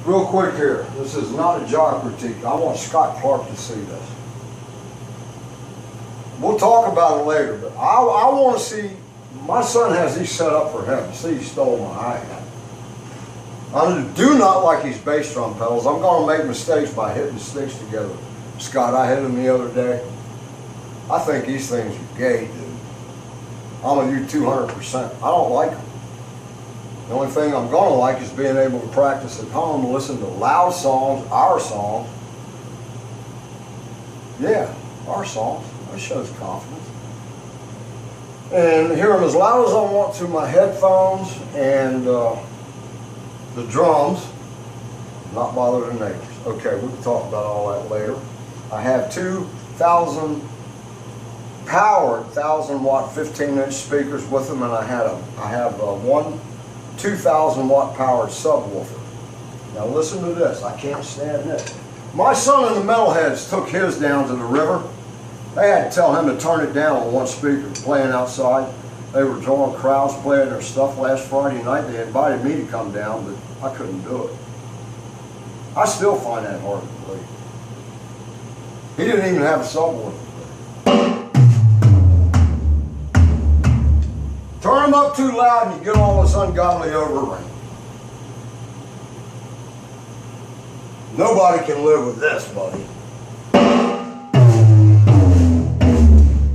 Real quick here, this is not a job critique. I want Scott Clark to see this. We'll talk about it later, but I want to see, my son has these set up for him. See, he stole my hi-hat. I do not like these bass drum pedals. I'm going to make mistakes by hitting sticks together. Scott, I hit them the other day. I think these things are gay, dude. I'm going to do 200%. I don't like them. The only thing I'm going to like is being able to practice at home, listen to loud songs, our songs. Yeah, our songs. That shows confidence. And hear them as loud as I want through my headphones and the drums. Not bother the neighbors. Okay, we can talk about all that later. I have 2,000 powered 1,000-watt 15-inch speakers with them, and I have one 2,000-watt powered subwoofer. Now listen to this. I can't stand this. My son and the metalheads took his down to the river. They had to tell him to turn it down on one speaker, playing outside. They were drawing crowds, playing their stuff last Friday night. They invited me to come down, but I couldn't do it. I still find that hard to believe. He didn't even have a subwoofer. Turn them up too loud and you get all this ungodly overring. Nobody can live with this, buddy.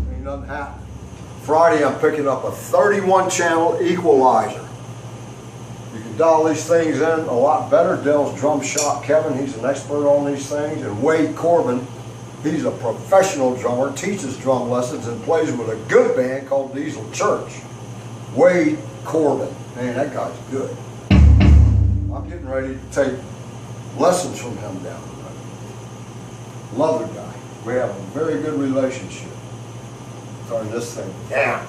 Ain't nothing happening. Friday I'm picking up a 31-channel equalizer. You can dial these things in a lot better. Dell's Drum Shop Kevin, he's an expert on these things. And Wade Corbin, he's a professional drummer, teaches drum lessons and plays with a good band called Diesel Church. Wade Corbin. Man, that guy's good. I'm getting ready to take lessons from him down the road. Love the guy. We have a very good relationship. Turn this thing down.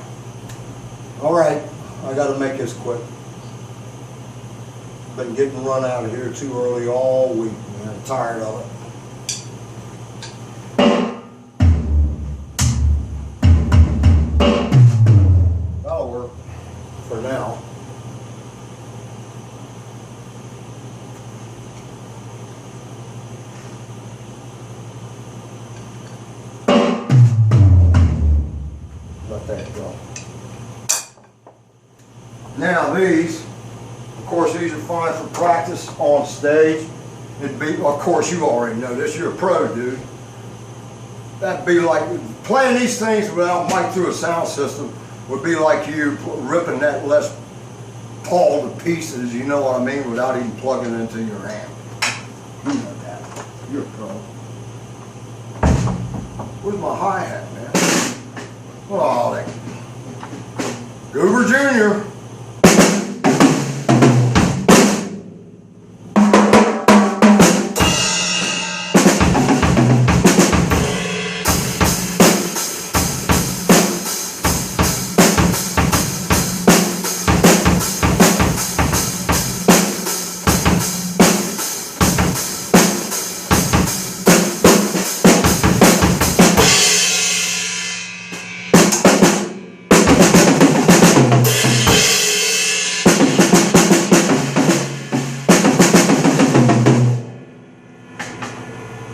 All right, I got to make this quick. Been getting run out of here too early all week, man. I'm tired of it. For now. Let that go. Now these, of course, these are fine for practice on stage. It'd be, of course, you already know this. You're a pro, dude. That'd be like playing these things without mic through a sound system. Would be like you ripping that Les Paul to pieces, you know what I mean, without even plugging it into your amp. You know that. You're a pro. Where's my hi-hat, man? Oh, that Goober Jr.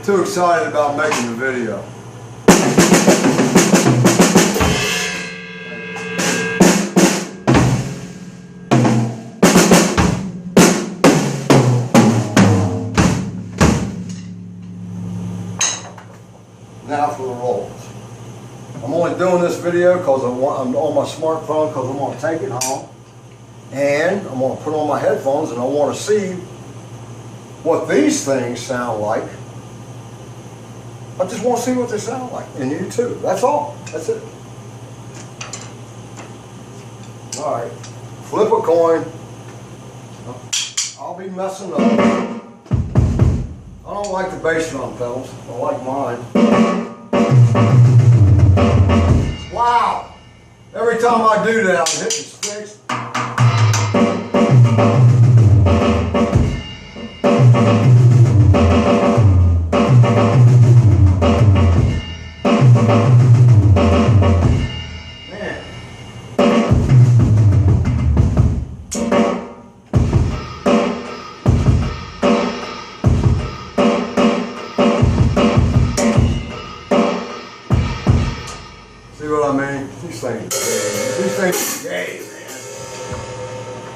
Too excited about making the video. Now for the rolls. I'm only doing this video because I'm on my smartphone because I'm going to take it home and I'm going to put on my headphones and I want to see what these things sound like. I just want to see what they sound like, and you too. That's all. That's it. All right. Flip a coin. I'll be messing up. I don't like the bass drum pedals. I like mine. Wow. Every time I do that, I'm hitting sticks.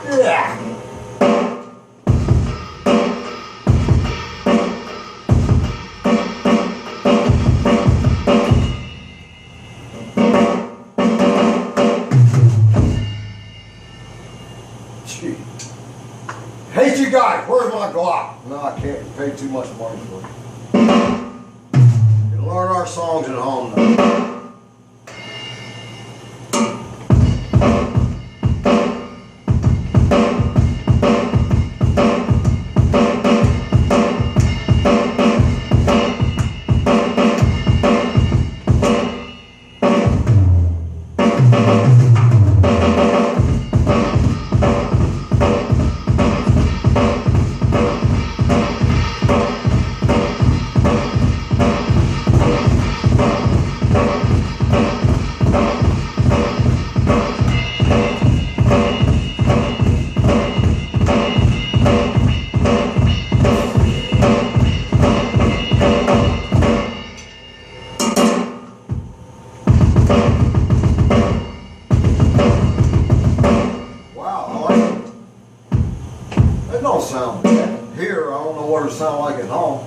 Yeah. Gee. Hate you guys. Where's my Glock? No, I can't pay too much money for it. You can learn our songs at home though. It don't sound bad here. I don't know what it sound like at home.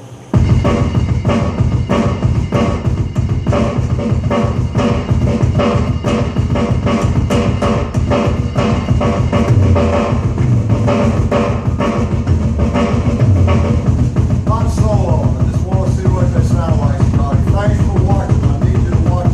Not solo. I just want to see what they sound like, Scotty. Thanks for watching. I need you to watch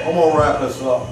I'm gonna wrap this up.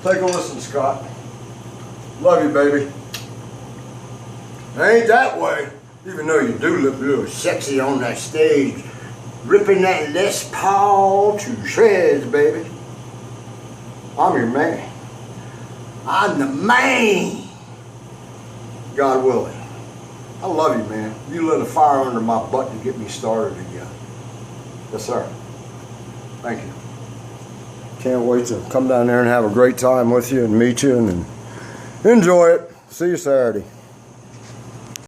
Take a listen, Scott. Love you, baby. It ain't that way, even though you do look a little sexy on that stage, ripping that Les Paul to shreds, baby. I'm your man. I'm the man. God willing. I love you, man. You lit a fire under my butt to get me started again. Yes, sir. Thank you. Can't wait to come down there and have a great time with you and meet you and enjoy it. See you Saturday.